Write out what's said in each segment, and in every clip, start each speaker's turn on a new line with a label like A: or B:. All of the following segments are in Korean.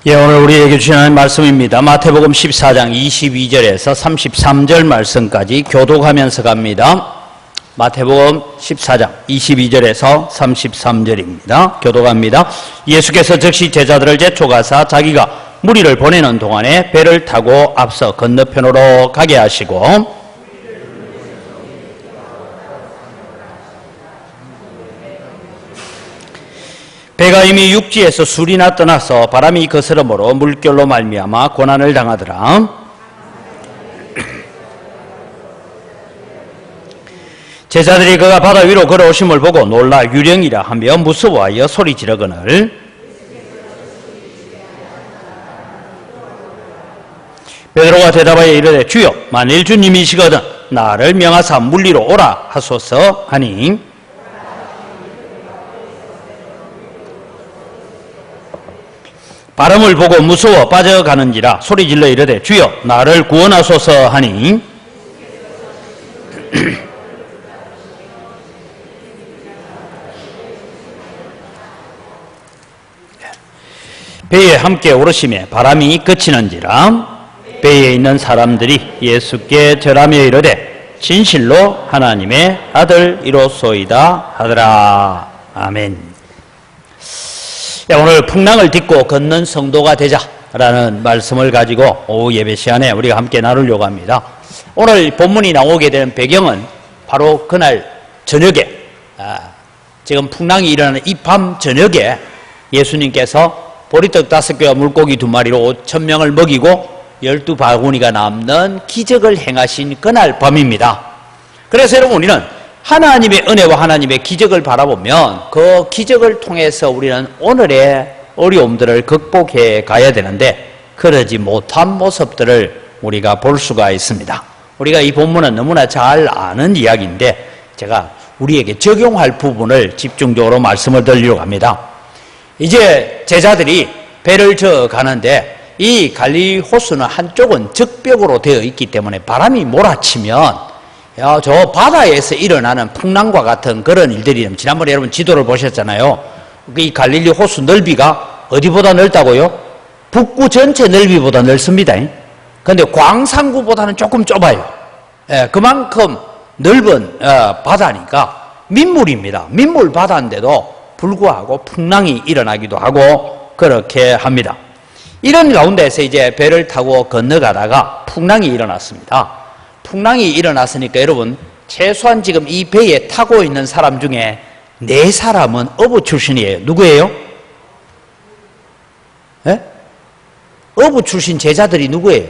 A: 예, 오늘 우리에게 주시는 말씀입니다. 마태복음 14장 22절에서 33절 말씀까지 교독하면서 갑니다. 마태복음 14장 22절에서 33절입니다. 교독합니다. 예수께서 즉시 제자들을 재촉하사 자기가 무리를 보내는 동안에 배를 타고 앞서 건너편으로 가게 하시고 배가 이미 육지에서 술이나 떠나서 바람이 거스름으로 물결로 말미암아 고난을 당하더라. 제자들이 그가 바다 위로 걸어오심을 보고 놀라 유령이라 하며 무서워하여 소리 지르거늘 베드로가 대답하여 이르되 주여 만일 주님이시거든 나를 명하사 물리로 오라 하소서 하니 바람을 보고 무서워 빠져가는지라 소리질러 이르되 주여 나를 구원하소서 하니 배에 함께 오르심에 바람이 그치는지라 배에 있는 사람들이 예수께 절하며 이르되 진실로 하나님의 아들이로소이다 하더라. 아멘. 오늘 풍랑을 딛고 걷는 성도가 되자라는 말씀을 가지고 오후 예배 시간에 우리가 함께 나누려고 합니다. 오늘 본문이 나오게 되는 배경은 바로 그날 저녁에 지금 풍랑이 일어나는 이 밤 저녁에 예수님께서 보리떡 5개와 물고기 2마리로 5,000명을 먹이고 12바구니가 남는 기적을 행하신 그날 밤입니다. 그래서 여러분 우리는 하나님의 은혜와 하나님의 기적을 바라보면 그 기적을 통해서 우리는 오늘의 어려움들을 극복해 가야 되는데 그러지 못한 모습들을 우리가 볼 수가 있습니다. 우리가 이 본문은 너무나 잘 아는 이야기인데 제가 우리에게 적용할 부분을 집중적으로 말씀을 드리려고 합니다. 이제 제자들이 배를 저어 가는데 이 갈릴리 호수는 한쪽은 적벽으로 되어 있기 때문에 바람이 몰아치면 저 바다에서 일어나는 풍랑과 같은 그런 일들이 지난번에 여러분 지도를 보셨잖아요. 이 갈릴리 호수 넓이가 어디보다 넓다고요? 북구 전체 넓이보다 넓습니다. 그런데 광산구보다는 조금 좁아요. 그만큼 넓은 바다니까 민물입니다. 민물 바다인데도 불구하고 풍랑이 일어나기도 하고 그렇게 합니다. 이런 가운데서 이제 배를 타고 건너가다가 풍랑이 일어났습니다. 풍랑이 일어났으니까 여러분 최소한 지금 이 배에 타고 있는 사람 중에 4사람은 어부 출신이에요. 누구예요? 예? 어부 출신 제자들이 누구예요?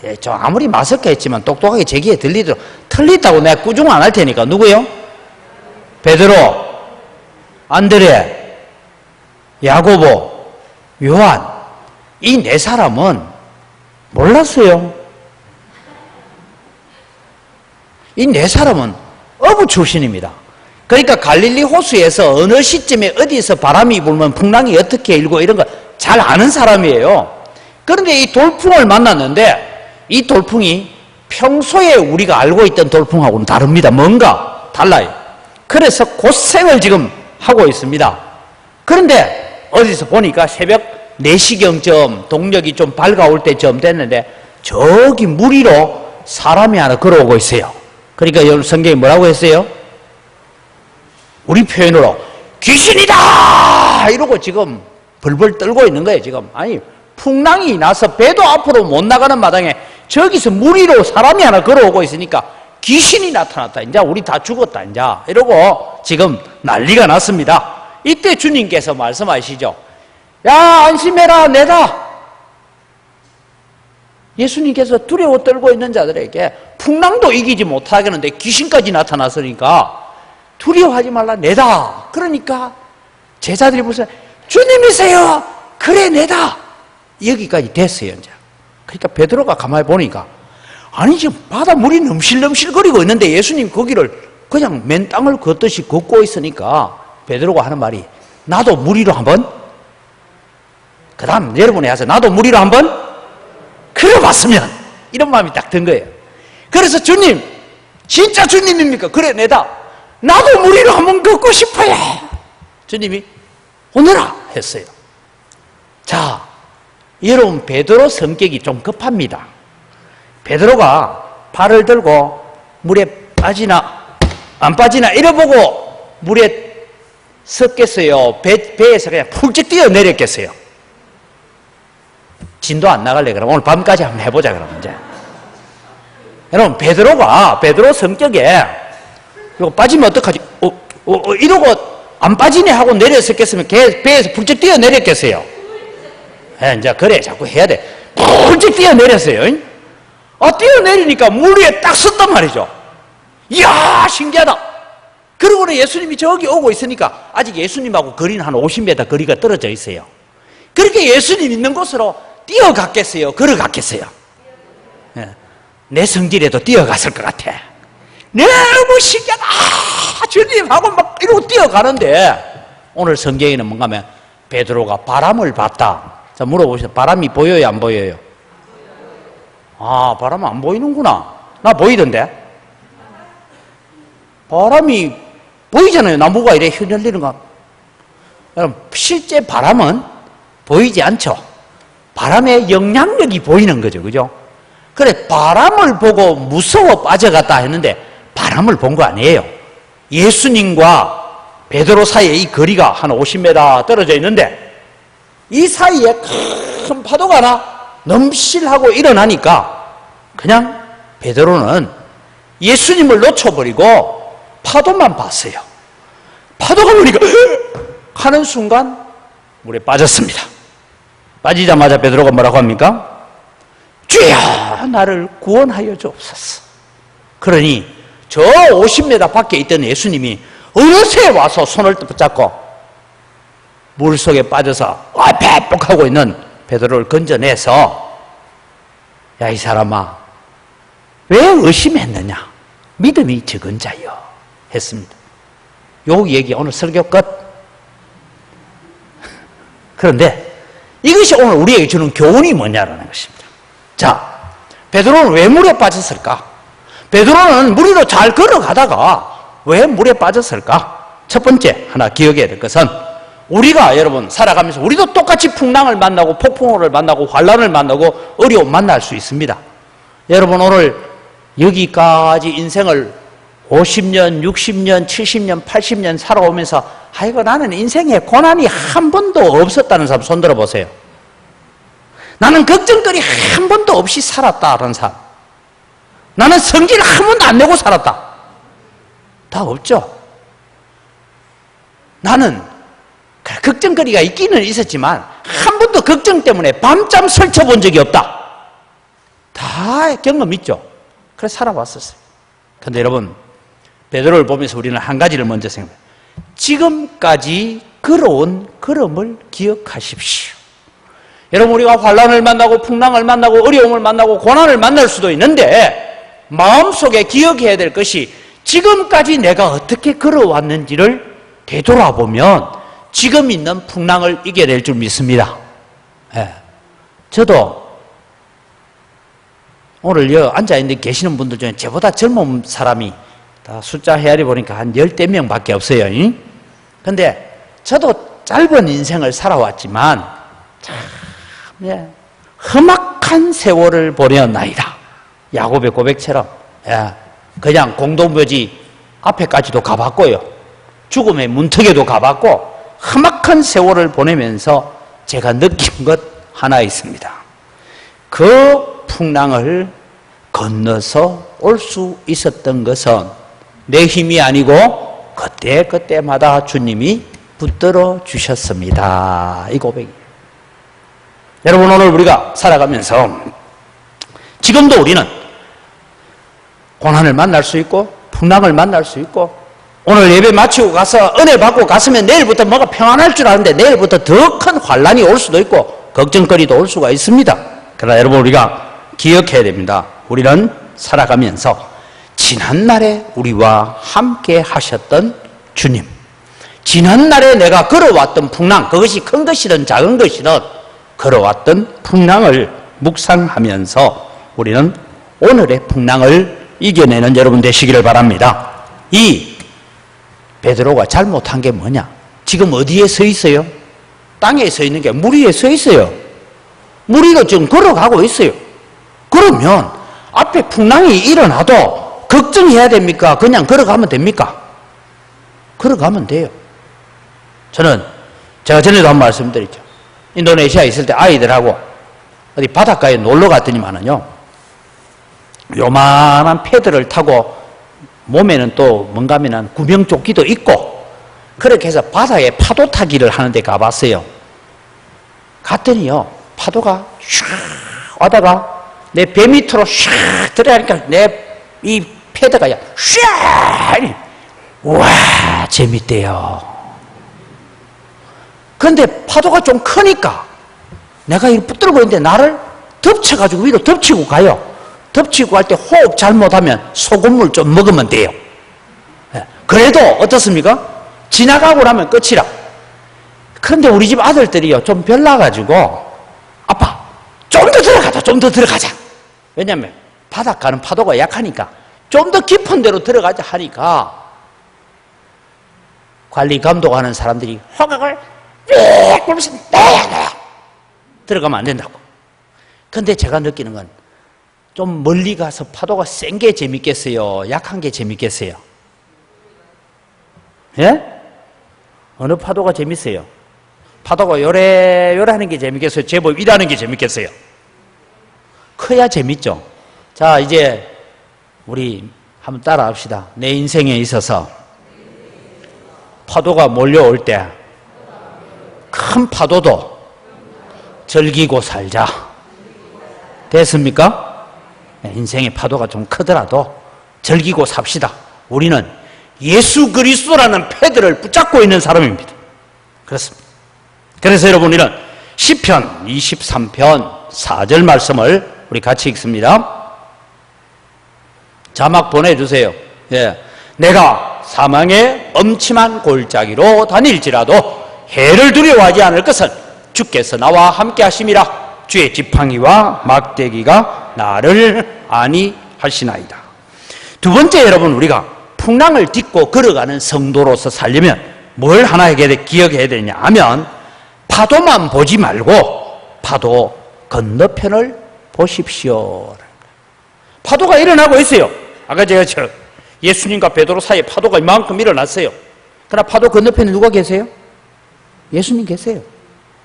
A: 예, 저 아무리 마스크했지만 똑똑하게 제 귀에 들리도록 틀리다고 내가 꾸중 안 할 테니까 누구예요? 베드로, 안드레, 야고보, 요한 이 4사람은 몰랐어요. 이 4사람은 어부 출신입니다. 그러니까 갈릴리 호수에서 어느 시점에 어디서 바람이 불면 풍랑이 어떻게 일고 이런 거 잘 아는 사람이에요. 그런데 이 돌풍을 만났는데 이 돌풍이 평소에 우리가 알고 있던 돌풍하고는 다릅니다. 뭔가 달라요. 그래서 고생을 지금 하고 있습니다. 그런데 어디서 보니까 새벽 4시경쯤 동력이 좀 밝아올 때쯤 됐는데 저기 물 위로 사람이 하나 걸어오고 있어요. 그러니까 여러분 성경이 뭐라고 했어요? 우리 표현으로 귀신이다! 이러고 지금 벌벌 떨고 있는 거예요. 지금 아니 풍랑이 나서 배도 앞으로 못 나가는 마당에 저기서 물 위로 사람이 하나 걸어오고 있으니까 귀신이 나타났다. 이제 우리 다 죽었다. 이제 이러고 지금 난리가 났습니다. 이때 주님께서 말씀하시죠. 야 안심해라 내다. 예수님께서 두려워 떨고 있는 자들에게 풍랑도 이기지 못하겠는데 귀신까지 나타났으니까 두려워하지 말라 내다. 그러니까 제자들이 무슨 주님이세요. 그래 내다. 여기까지 됐어요. 이제. 그러니까 베드로가 가만히 보니까 아니 지금 바다 물이 넘실넘실거리고 있는데 예수님 거기를 그냥 맨 땅을 걷듯이 걷고 있으니까 베드로가 하는 말이 나도 물 위로 한번 그 다음 여러분이 하세요. 나도 물 위로 한번 걸어봤으면 이런 마음이 딱 든 거예요. 그래서 주님 진짜 주님입니까? 그래 내다. 나도 물 위로 한번 걷고 싶어요. 주님이 오너라 했어요. 여러분, 베드로 성격이 좀 급합니다. 베드로가 발을 들고 물에 빠지나 안 빠지나 이래보고 물에 섰겠어요? 배에서 그냥 훌쩍 뛰어내렸겠어요? 진도 안 나갈래? 그럼 오늘 밤까지 한번 해보자. 그럼 이제 여러분, 베드로 성격에 이거 빠지면 어떡하지? 이러고 안 빠지네 하고 내렸었겠으면 배에서 훌쩍 뛰어내렸겠어요? 이제 그래 자꾸 해야 돼. 훌쩍 뛰어내렸어요. 뛰어내리니까 물 위에 딱 섰단 말이죠. 이야, 신기하다. 그러고는 예수님이 저기 오고 있으니까 아직 예수님하고 거리는 한 50m 거리가 떨어져 있어요. 그렇게 예수님 있는 곳으로 뛰어갔겠어요? 걸어갔겠어요? 내 성질에도 뛰어갔을 것 같아. 너무 신기하다. 주님하고 막 이러고 뛰어가는데, 오늘 성경에는 뭔가 하면 베드로가 바람을 봤다. 자, 물어보세요. 바람이 보여요, 안 보여요? 바람은 안 보이는구나. 나 보이던데? 바람이 보이잖아요. 나무가 이래 휘날리는 거. 여러분, 실제 바람은 보이지 않죠. 바람의 영향력이 보이는 거죠. 그죠? 그래, 바람을 보고 무서워 빠져갔다 했는데 바람을 본 거 아니에요. 예수님과 베드로 사이에 이 거리가 한 50m 떨어져 있는데 이 사이에 큰 파도가 나 넘실하고 일어나니까 그냥 베드로는 예수님을 놓쳐버리고 파도만 봤어요. 파도가 보니까 하는 순간 물에 빠졌습니다. 빠지자마자 베드로가 뭐라고 합니까? 주여, 나를 구원하여 주옵소서. 그러니 저 50m 밖에 있던 예수님이 어느새 와서 손을 붙잡고 물속에 빠져서 배뻑하고 있는 베드로를 건져내서, 야, 이 사람아, 왜 의심했느냐? 믿음이 적은 자여 했습니다. 요 얘기 오늘 설교 끝. 그런데 이것이 오늘 우리에게 주는 교훈이 뭐냐라는 것입니다. 자, 베드로는 왜 물에 빠졌을까? 베드로는 물 위로 잘 걸어가다가 왜 물에 빠졌을까? 첫 번째 하나 기억해야 될 것은, 우리가 여러분 살아가면서 우리도 똑같이 풍랑을 만나고 폭풍우를 만나고 환란을 만나고 어려움 만날 수 있습니다. 여러분, 오늘 여기까지 인생을 50년, 60년, 70년, 80년 살아오면서 아이고, 나는 인생에 고난이 한 번도 없었다는 사람 손 들어보세요. 나는 걱정거리 한 번도 없이 살았다라는 사람. 나는 성질 한 번도 안 내고 살았다. 다 없죠. 나는 걱정거리가 있기는 있었지만 한 번도 걱정 때문에 밤잠 설쳐본 적이 없다. 다 경험 있죠. 그래서 살아왔었어요. 그런데 여러분, 베드로를 보면서 우리는 한 가지를 먼저 생각해요. 지금까지 걸어온 걸음을 기억하십시오. 여러분, 우리가 환란을 만나고 풍랑을 만나고 어려움을 만나고 고난을 만날 수도 있는데 마음속에 기억해야 될 것이, 지금까지 내가 어떻게 걸어왔는지를 되돌아보면 지금 있는 풍랑을 이겨낼 줄 믿습니다. 저도 오늘 여기 앉아있는 계시는 분들 중에 저보다 젊은 사람이 다 숫자 헤아리 보니까 한 10대 밖에 없어요. 근데 저도 짧은 인생을 살아왔지만 참 험악한 세월을 보내었나이다. 야곱의 고백처럼 그냥 공동묘지 앞에까지도 가봤고요, 죽음의 문턱에도 가봤고, 험악한 세월을 보내면서 제가 느낀 것 하나 있습니다. 그 풍랑을 건너서 올 수 있었던 것은 내 힘이 아니고 그때마다 주님이 붙들어 주셨습니다. 이 고백이에요. 여러분, 오늘 우리가 살아가면서 지금도 우리는 고난을 만날 수 있고 풍랑을 만날 수 있고, 오늘 예배 마치고 가서 은혜 받고 갔으면 내일부터 뭐가 평안할 줄 아는데 내일부터 더 큰 환란이 올 수도 있고 걱정거리도 올 수가 있습니다. 그러나 여러분, 우리가 기억해야 됩니다. 우리는 살아가면서 지난날에 우리와 함께 하셨던 주님, 지난날에 내가 걸어왔던 풍랑, 그것이 큰 것이든 작은 것이든 걸어왔던 풍랑을 묵상하면서 우리는 오늘의 풍랑을 이겨내는 여러분 되시기를 바랍니다. 이 베드로가 잘못한 게 뭐냐? 지금 어디에 서 있어요? 땅에 서 있는 게 물 위에 서 있어요. 무리가 지금 걸어가고 있어요. 그러면 앞에 풍랑이 일어나도 걱정해야 됩니까? 그냥 걸어가면 됩니까? 걸어가면 돼요. 제가 전에도 한 말씀드렸죠. 인도네시아에 있을 때 아이들하고 어디 바닷가에 놀러 갔더니만은요, 요만한 패드를 타고 몸에는 또 뭔가면은 구명조끼도 있고, 그렇게 해서 바다에 파도 타기를 하는데 가봤어요. 갔더니요, 파도가 슉 와다가 내 배 밑으로 슉 들어가니까 내 이 패드가 슉! 와, 재밌대요. 그런데 파도가 좀 크니까 내가 이렇게 붙들고 있는데 나를 덮쳐가지고 위로 덮치고 가요. 덮치고 갈 때 호흡 잘못하면 소금물 좀 먹으면 돼요. 그래도 어떻습니까? 지나가고 나면 끝이라. 그런데 우리 집 아들들이요, 좀 별나가지고, 아빠, 좀 더 들어가자, 좀 더 들어가자. 왜냐면 바닷가는 파도가 약하니까 좀 더 깊은 데로 들어가자 하니까 관리 감독하는 사람들이 허각을 빽 불면서 네. 들어가면 안 된다고. 근데 제가 느끼는 건 좀 멀리 가서 파도가 센 게 재밌겠어요? 약한 게 재밌겠어요? 예? 어느 파도가 재밌어요? 파도가 요래 하는 게 재밌겠어요? 제법 일하는 게 재밌겠어요? 커야 재밌죠? 자, 이제 우리 한번 따라 합시다. 내 인생에 있어서 파도가 몰려올 때 큰 파도도 즐기고 살자. 됐습니까? 인생의 파도가 좀 크더라도 즐기고 삽시다. 우리는 예수 그리스도라는 패드를 붙잡고 있는 사람입니다. 그렇습니다. 그래서 여러분, 우리는 시편 23편 4절 말씀을 우리 같이 읽습니다. 자막 보내주세요. 예. 내가 사망의 엄침한 골짜기로 다닐지라도 해를 두려워하지 않을 것은 주께서 나와 함께 하심이라. 주의 지팡이와 막대기가 나를 안위하시나이다. 두 번째, 여러분, 우리가 풍랑을 딛고 걸어가는 성도로서 살려면 뭘 하나 기억해야 되냐 하면, 파도만 보지 말고 파도 건너편을 보십시오. 파도가 일어나고 있어요. 아까 제가 예수님과 베드로 사이에 파도가 이만큼 일어났어요. 그러나 파도 건너편에 누가 계세요? 예수님 계세요.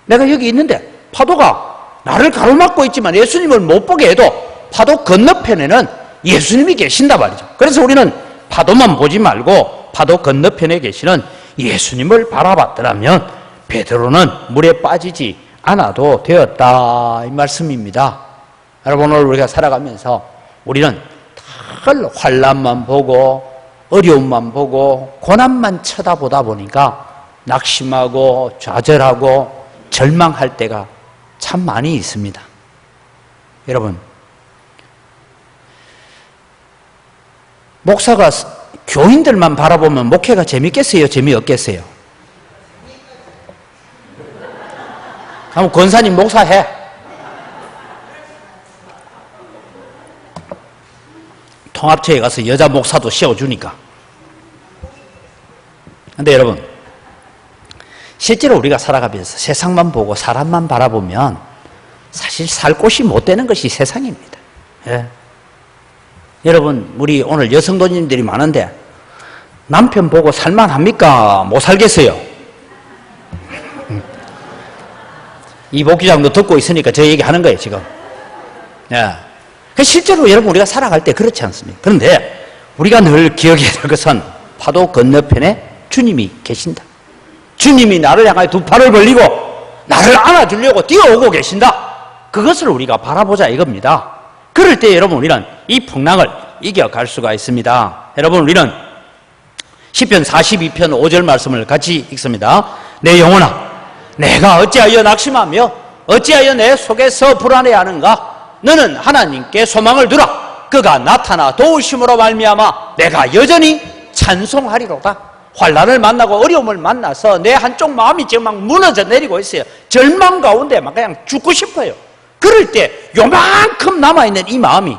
A: 내가 여기 있는데 파도가 나를 가로막고 있지만 예수님을 못 보게 해도 파도 건너편에는 예수님이 계신다 말이죠. 그래서 우리는 파도만 보지 말고 파도 건너편에 계시는 예수님을 바라봤더라면 베드로는 물에 빠지지 않아도 되었다, 이 말씀입니다. 여러분, 오늘 우리가 살아가면서 우리는 늘 환난만 보고 어려움만 보고 고난만 쳐다보다 보니까 낙심하고 좌절하고 절망할 때가 참 많이 있습니다. 여러분, 목사가 교인들만 바라보면 목회가 재밌겠어요? 재미없겠어요? 한번 권사님 목사해. 통합체에 가서 여자 목사도 씌워주니까. 근데 여러분, 실제로 우리가 살아가면서 세상만 보고 사람만 바라보면 사실 살 곳이 못 되는 것이 세상입니다. 예. 여러분, 우리 오늘 여성도님들이 많은데 남편 보고 살만합니까? 못 살겠어요? 이 목회장도 듣고 있으니까 저 얘기하는 거예요, 지금. 예. 실제로 여러분, 우리가 살아갈 때 그렇지 않습니까? 그런데 우리가 늘 기억해야 될 것은 파도 건너편에 주님이 계신다. 주님이 나를 향하여 두 팔을 벌리고 나를 안아주려고 뛰어오고 계신다. 그것을 우리가 바라보자 이겁니다. 그럴 때 여러분, 우리는 이 풍랑을 이겨갈 수가 있습니다. 여러분, 우리는 시편 42편 5절 말씀을 같이 읽습니다. 내 영혼아, 내가 어찌하여 낙심하며 어찌하여 내 속에서 불안해하는가? 너는 하나님께 소망을 두라. 그가 나타나 도우심으로 말미암아 내가 여전히 찬송하리로다. 환난을 만나고 어려움을 만나서 내 한쪽 마음이 지금 막 무너져 내리고 있어요. 절망 가운데 막 그냥 죽고 싶어요. 그럴 때 요만큼 남아있는 이 마음이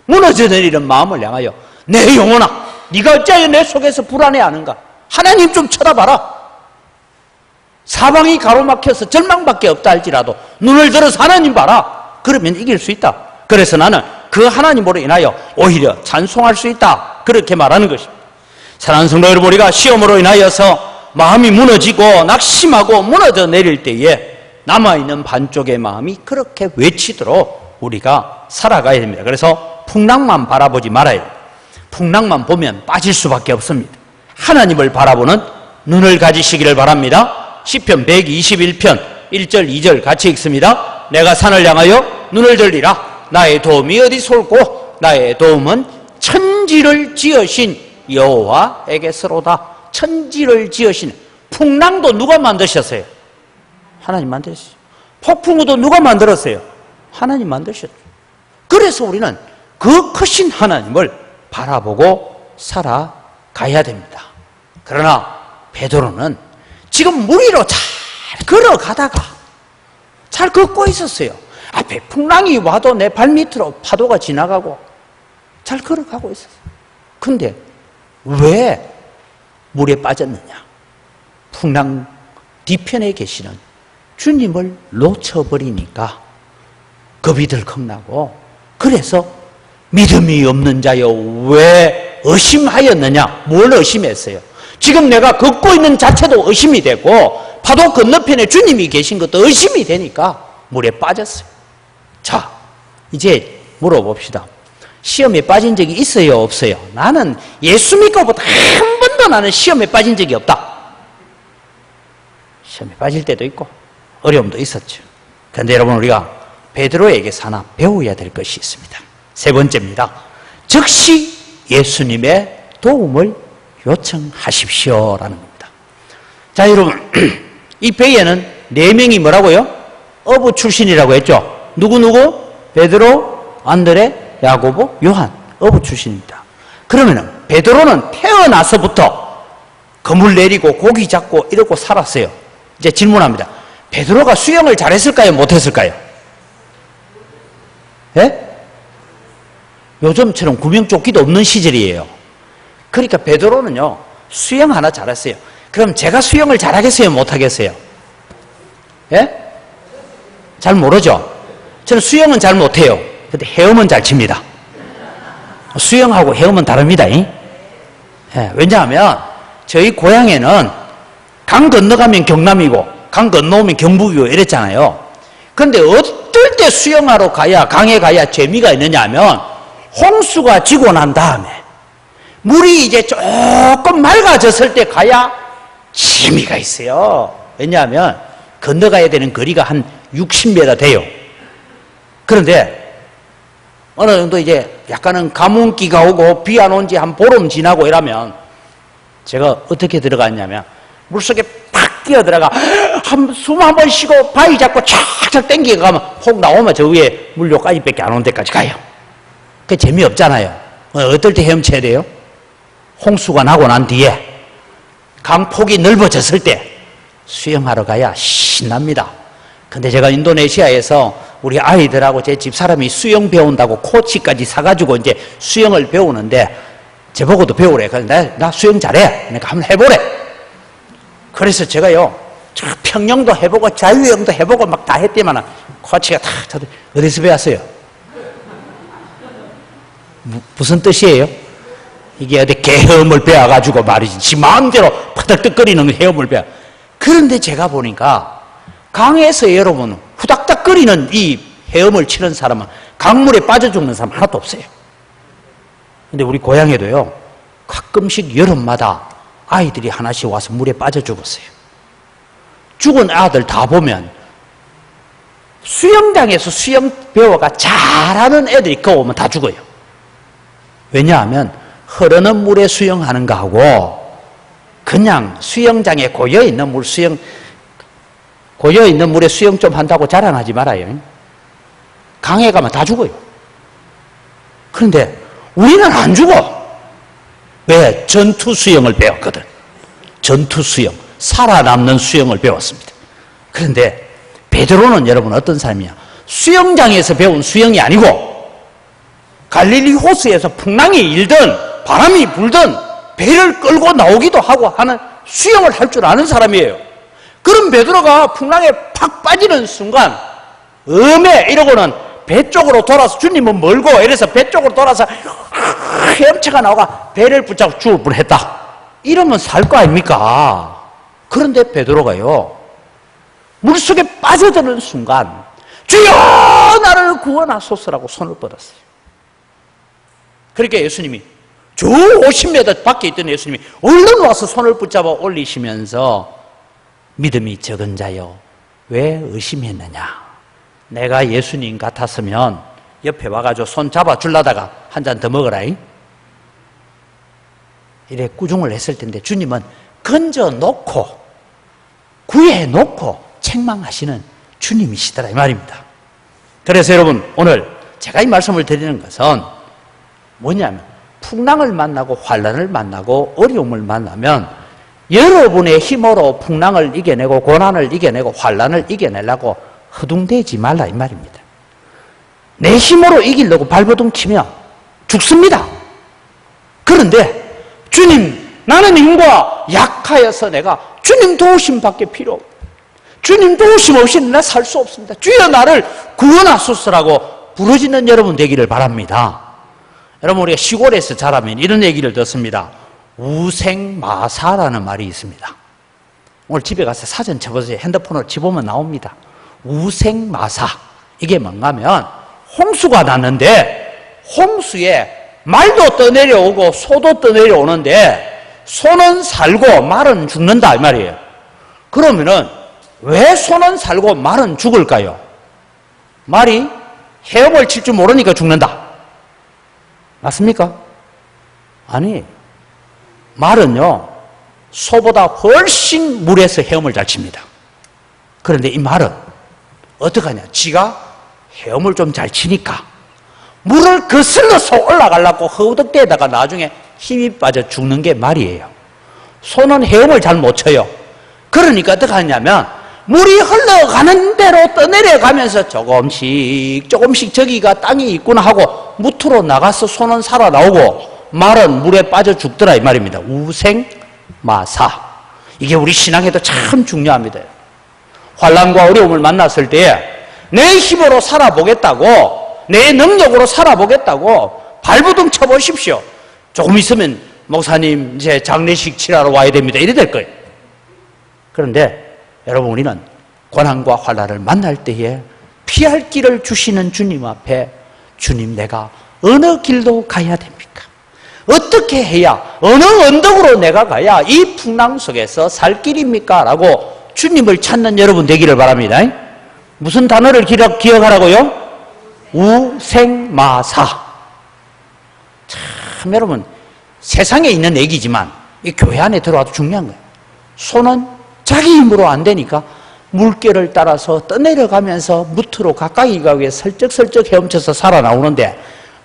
A: 무너져 내리는 마음을 향하여 내 영혼아, 네가 어찌하여 내 속에서 불안해하는가? 하나님 좀 쳐다봐라. 사방이 가로막혀서 절망밖에 없다 할지라도 눈을 들어서 하나님 봐라. 그러면 이길 수 있다. 그래서 나는 그 하나님으로 인하여 오히려 찬송할 수 있다. 그렇게 말하는 것입니다. 사랑하는 성도 여러분, 우리가 시험으로 인하여서 마음이 무너지고 낙심하고 무너져 내릴 때에 남아있는 반쪽의 마음이 그렇게 외치도록 우리가 살아가야 됩니다. 그래서 풍랑만 바라보지 말아요. 풍랑만 보면 빠질 수밖에 없습니다. 하나님을 바라보는 눈을 가지시기를 바랍니다. 시편 121편 1절 2절 같이 읽습니다. 내가 산을 향하여 눈을 들리라. 나의 도움이 어디서 올고 나의 도움은 천지를 지으신 여호와에게서로다. 천지를 지으신, 풍랑도 누가 만드셨어요? 하나님 만드셨어요. 폭풍우도 누가 만들었어요? 하나님 만드셨죠. 그래서 우리는 그 크신 하나님을 바라보고 살아가야 됩니다. 그러나 베드로는 지금 물 위로 잘 걸어가다가 잘 걷고 있었어요. 앞에 풍랑이 와도 내 발밑으로 파도가 지나가고 잘 걸어가고 있었어요. 근데 왜 물에 빠졌느냐? 풍랑 뒤편에 계시는 주님을 놓쳐버리니까 겁이 덜컥나고, 그래서 믿음이 없는 자여 왜 의심하였느냐? 뭘 의심했어요? 지금 내가 걷고 있는 자체도 의심이 되고 파도 건너편에 주님이 계신 것도 의심이 되니까 물에 빠졌어요. 자, 이제 물어봅시다. 시험에 빠진 적이 있어요, 없어요? 나는 예수 믿고부터 한 번도 나는 시험에 빠진 적이 없다. 시험에 빠질 때도 있고 어려움도 있었죠. 그런데 여러분, 우리가 베드로에게서 하나 배워야 될 것이 있습니다. 세 번째입니다. 즉시 예수님의 도움을 요청하십시오라는 겁니다. 자, 여러분, 이 배에는 4명이 뭐라고요? 어부 출신이라고 했죠. 누구? 베드로, 안드레, 야고보, 요한. 어부 출신입니다. 그러면은 베드로는 태어나서부터 그물 내리고 고기 잡고 이러고 살았어요. 이제 질문합니다. 베드로가 수영을 잘했을까요? 못했을까요? 예? 요즘처럼 구명조끼도 없는 시절이에요. 그러니까 베드로는요, 수영 하나 잘했어요. 그럼 제가 수영을 잘하겠어요? 못하겠어요? 예? 잘 모르죠? 저는 수영은 잘 못해요. 근데 헤엄은 잘 칩니다. 수영하고 헤엄은 다릅니다. 예, 왜냐하면 저희 고향에는 강 건너가면 경남이고 강 건너오면 경북이고 이랬잖아요. 그런데 어떨 때 수영하러 가야, 강에 가야 재미가 있느냐 하면 홍수가 지고 난 다음에 물이 이제 조금 맑아졌을 때 가야 재미가 있어요. 왜냐하면 건너가야 되는 거리가 한 60m 돼요. 그런데 어느 정도 이제 약간은 가뭄기가 오고 비 안 온 지 한 보름 지나고 이러면 제가 어떻게 들어갔냐면 물속에 팍 뛰어들어가 숨 한 번 쉬고 바위 잡고 촥촥 땡기고 가면 혹 나오면 저 위에 물요까지밖에 안 온 데까지 가요. 그게 재미없잖아요. 어떨 때 헤엄쳐야 돼요? 홍수가 나고 난 뒤에 강폭이 넓어졌을 때 수영하러 가야 신납니다. 근데 제가 인도네시아에서 우리 아이들하고 제 집사람이 수영 배운다고 코치까지 사가지고 이제 수영을 배우는데 저보고도 배우래. 그래서 나 수영 잘해. 그러니까 한번 해보래. 그래서 제가요, 저 평영도 해보고 자유형도 해보고 막 다 했더만 코치가 다 저도 어디서 배웠어요? 무슨 뜻이에요? 이게 어디 개헤엄을 배워가지고 말이지. 지 마음대로 퍼덕덕거리는 헤엄을 배워. 그런데 제가 보니까 강에서 여러분 후닥닥거리는 이 헤엄을 치는 사람은 강물에 빠져 죽는 사람 하나도 없어요. 근데 우리 고향에도요, 가끔씩 여름마다 아이들이 하나씩 와서 물에 빠져 죽었어요. 죽은 아들 다 보면 수영장에서 수영 배워가 잘하는 애들이 거오면 다 죽어요. 왜냐하면 흐르는 물에 수영하는 거하고 그냥 수영장에 고여있는 물에 수영 좀 한다고 자랑하지 말아요. 강에 가면 다 죽어요. 그런데 우리는 안 죽어. 왜? 전투 수영을 배웠거든. 전투 수영, 살아남는 수영을 배웠습니다. 그런데 베드로는 여러분 어떤 사람이냐? 수영장에서 배운 수영이 아니고 갈릴리 호수에서 풍랑이 일든 바람이 불든 배를 끌고 나오기도 하고 하는 수영을 할 줄 아는 사람이에요. 그럼 베드로가 풍랑에 팍 빠지는 순간 이러고는 배 쪽으로 돌아서, 주님은 멀고 이래서 배 쪽으로 돌아서 헤엄쳐가 나오가 배를 붙잡고 죽을 뻔했다. 이러면 살 거 아닙니까? 그런데 베드로가요, 물속에 빠져드는 순간 주여 나를 구원하소서라고 손을 뻗었어요. 그러니까 예수님이, 저 50m 밖에 있던 예수님이 얼른 와서 손을 붙잡아 올리시면서 믿음이 적은 자여 왜 의심했느냐. 내가 예수님 같았으면 옆에 와가지고 손 잡아 줄라다가 한 잔 더 먹어라 이래 꾸중을 했을 텐데, 주님은 건져놓고 구해놓고 책망하시는 주님이시더라 이 말입니다. 그래서 여러분, 오늘 제가 이 말씀을 드리는 것은 뭐냐면, 풍랑을 만나고 환난을 만나고 어려움을 만나면 여러분의 힘으로 풍랑을 이겨내고 고난을 이겨내고 환난을 이겨내려고 허둥대지 말라 이 말입니다. 내 힘으로 이기려고 발버둥 치면 죽습니다. 그런데 주님, 나는 힘과 약하여서 내가 주님 도우심밖에 필요 없다. 주님 도우심 없이는 나 살 수 없습니다. 주여 나를 구원하소서라고 부르짖는 여러분 되기를 바랍니다. 여러분, 우리가 시골에서 자라면 이런 얘기를 듣습니다. 우생마사라는 말이 있습니다. 오늘 집에 가서 사전 쳐보세요. 핸드폰으로 쳐보면 나옵니다. 우생마사. 이게 뭔가 하면, 홍수가 났는데 홍수에 말도 떠내려오고 소도 떠내려오는데 소는 살고 말은 죽는다 이 말이에요. 그러면은 왜 소는 살고 말은 죽을까요? 말이 헤엄을 칠 줄 모르니까 죽는다. 맞습니까? 아니, 말은요, 소보다 훨씬 물에서 헤엄을 잘 칩니다. 그런데 이 말은 어떡하냐? 지가 헤엄을 좀 잘 치니까 물을 거슬러서 올라가려고 허우덕대다가 나중에 힘이 빠져 죽는 게 말이에요. 소는 헤엄을 잘 못 쳐요. 그러니까 어떻게 하냐면, 물이 흘러가는 대로 떠내려가면서 조금씩 저기가 땅이 있구나 하고 무트로 나가서 소는 살아나오고 말은 물에 빠져 죽더라 이 말입니다. 우생마사. 이게 우리 신앙에도 참 중요합니다. 환난과 어려움을 만났을 때에 내 힘으로 살아보겠다고, 내 능력으로 살아보겠다고 발버둥 쳐보십시오. 조금 있으면 목사님 이제 장례식 치러러 와야 됩니다 이래 될 거예요. 그런데 여러분, 우리는 고난과 환난을 만날 때에 피할 길을 주시는 주님 앞에, 주님 내가 어느 길로 가야 됩니까? 어떻게 해야, 어느 언덕으로 내가 가야 이 풍랑 속에서 살 길입니까? 라고 주님을 찾는 여러분 되기를 바랍니다. 무슨 단어를 기억하라고요? 우생마사. 참 여러분, 세상에 있는 얘기지만 이 교회 안에 들어와도 중요한 거예요. 소는 자기 힘으로 안 되니까 물결을 따라서 떠내려가면서 무트로 가까이 가기 위해 설쩍설쩍 헤엄쳐서 살아나오는데,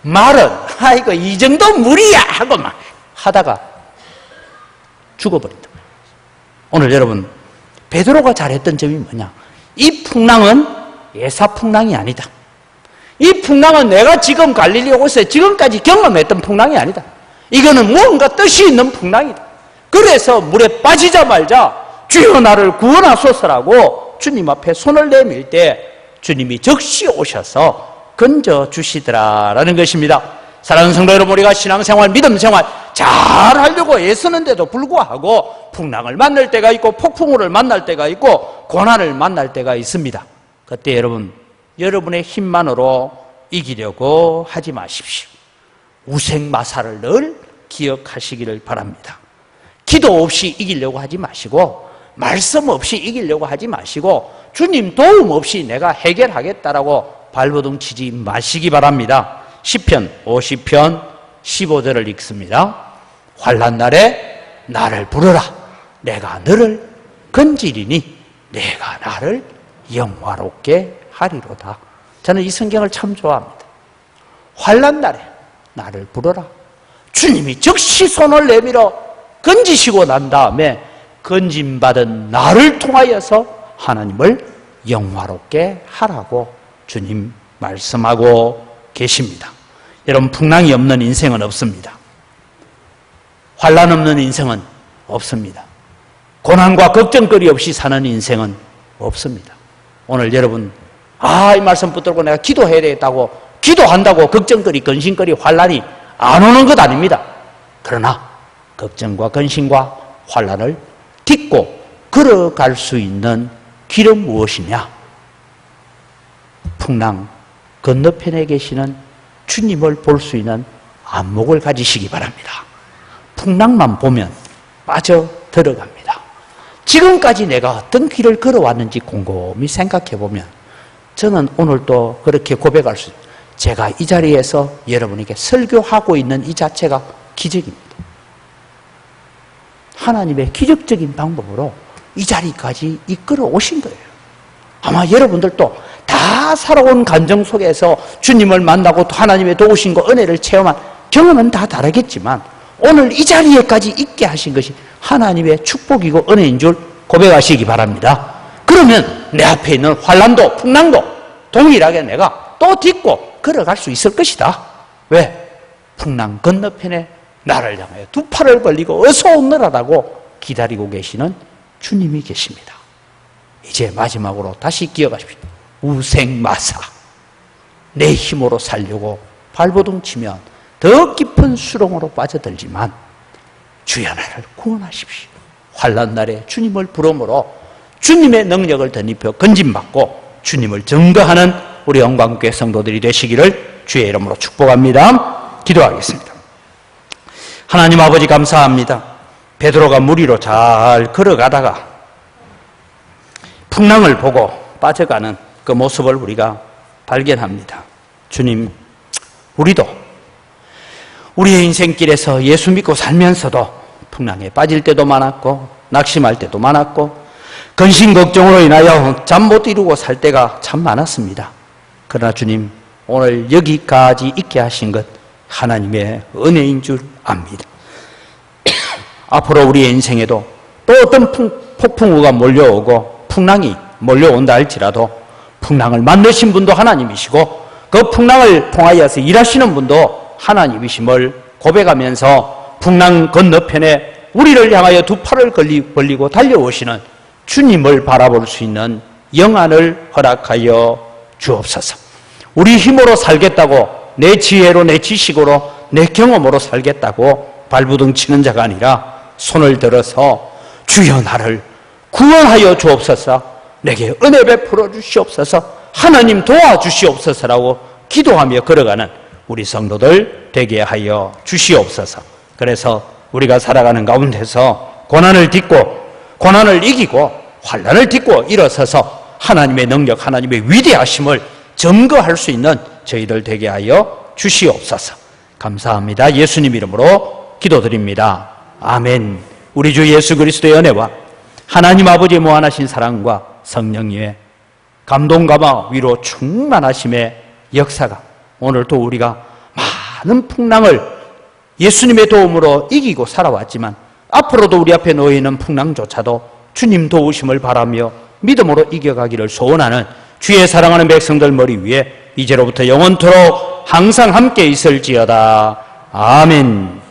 A: 말은 아이고 이 정도 물이야 하고 막 하다가 죽어버린다. 오늘 여러분, 베드로가 잘했던 점이 뭐냐? 이 풍랑은 예사 풍랑이 아니다. 이 풍랑은 내가 지금 갈릴리 오고서 지금까지 경험했던 풍랑이 아니다. 이거는 무언가 뜻이 있는 풍랑이다. 그래서 물에 빠지자마자 주여 나를 구원하소서라고 주님 앞에 손을 내밀 때 주님이 즉시 오셔서 건져주시더라라는 것입니다. 사랑하는 성도 여러분, 우리가 신앙생활, 믿음생활 잘 하려고 애쓰는데도 불구하고 풍랑을 만날 때가 있고 폭풍우를 만날 때가 있고 고난을 만날 때가 있습니다. 그때 여러분, 여러분의 힘만으로 이기려고 하지 마십시오. 우생마사를 늘 기억하시기를 바랍니다. 기도 없이 이기려고 하지 마시고, 말씀 없이 이기려고 하지 마시고, 주님 도움 없이 내가 해결하겠다라고 발버둥 치지 마시기 바랍니다. 시편 50편 15절을 읽습니다. 환난 날에 나를 부르라. 내가 너를 건지리니 내가 나를 영화롭게 하리로다. 저는 이 성경을 참 좋아합니다. 환난 날에 나를 부르라. 주님이 즉시 손을 내밀어 건지시고 난 다음에 건짐받은 나를 통하여서 하나님을 영화롭게 하라고 주님 말씀하고 계십니다. 여러분, 풍랑이 없는 인생은 없습니다. 환난 없는 인생은 없습니다. 고난과 걱정거리 없이 사는 인생은 없습니다. 오늘 여러분, 이 말씀 붙들고 내가 기도해야 되겠다고 기도한다고 걱정거리, 근심거리, 환난이 안 오는 것 아닙니다. 그러나 걱정과 근심과 환난을 딛고 걸어갈 수 있는 길은 무엇이냐? 풍랑 건너편에 계시는 주님을 볼 수 있는 안목을 가지시기 바랍니다. 풍랑만 보면 빠져들어갑니다. 지금까지 내가 어떤 길을 걸어왔는지 곰곰이 생각해보면 저는 오늘도 그렇게 고백할 수 있습니다. 제가 이 자리에서 여러분에게 설교하고 있는 이 자체가 기적입니다. 하나님의 기적적인 방법으로 이 자리까지 이끌어 오신 거예요. 아마 여러분들도 다 살아온 감정 속에서 주님을 만나고 또 하나님의 도우심과 은혜를 체험한 경험은 다 다르겠지만 오늘 이 자리에까지 있게 하신 것이 하나님의 축복이고 은혜인 줄 고백하시기 바랍니다. 그러면 내 앞에 있는 환난도 풍랑도 동일하게 내가 또 딛고 걸어갈 수 있을 것이다. 왜? 풍랑 건너편에 나를 향하여 두 팔을 벌리고 어서 오너라라고 기다리고 계시는 주님이 계십니다. 이제 마지막으로 다시 기억하십시오. 우생마사. 내 힘으로 살려고 발버둥 치면 더 깊은 수렁으로 빠져들지만 주여 나를 구원하십시오. 환난 날에 주님을 부름으로 주님의 능력을 덧입혀 건진받고 주님을 증거하는 우리 영광교회 성도들이 되시기를 주의 이름으로 축복합니다. 기도하겠습니다. 하나님 아버지 감사합니다. 베드로가 물 위로 잘 걸어가다가 풍랑을 보고 빠져가는 그 모습을 우리가 발견합니다. 주님, 우리도 우리의 인생길에서 예수 믿고 살면서도 풍랑에 빠질 때도 많았고 낙심할 때도 많았고 근심 걱정으로 인하여 잠 못 이루고 살 때가 참 많았습니다. 그러나 주님, 오늘 여기까지 있게 하신 것 하나님의 은혜인 줄 압니다. 앞으로 우리의 인생에도 또 어떤 폭풍우가 몰려오고 풍랑이 몰려온다 할지라도 풍랑을 만드신 분도 하나님이시고 그 풍랑을 통하여서 일하시는 분도 하나님이심을 고백하면서 풍랑 건너편에 우리를 향하여 두 팔을 벌리고 달려오시는 주님을 바라볼 수 있는 영안을 허락하여 주옵소서. 우리 힘으로 살겠다고 내 지혜로 내 지식으로 내 경험으로 살겠다고 발부둥 치는 자가 아니라 손을 들어서 주여 나를 구원하여 주옵소서, 내게 은혜 베풀어 주시옵소서, 하나님 도와주시옵소서라고 기도하며 걸어가는 우리 성도들 되게 하여 주시옵소서. 그래서 우리가 살아가는 가운데서 고난을 딛고 고난을 이기고 환난을 딛고 일어서서 하나님의 능력, 하나님의 위대하심을 증거할 수 있는 저희들 되게 하여 주시옵소서. 감사합니다. 예수님 이름으로 기도드립니다. 아멘. 우리 주 예수 그리스도의 은혜와 하나님 아버지의 무한하신 사랑과 성령님의 감동감화 위로 충만하심의 역사가 오늘도 우리가 많은 풍랑을 예수님의 도움으로 이기고 살아왔지만 앞으로도 우리 앞에 놓여있는 풍랑조차도 주님 도우심을 바라며 믿음으로 이겨가기를 소원하는 주의 사랑하는 백성들 머리 위에 이제로부터 영원토록 항상 함께 있을지어다. 아멘.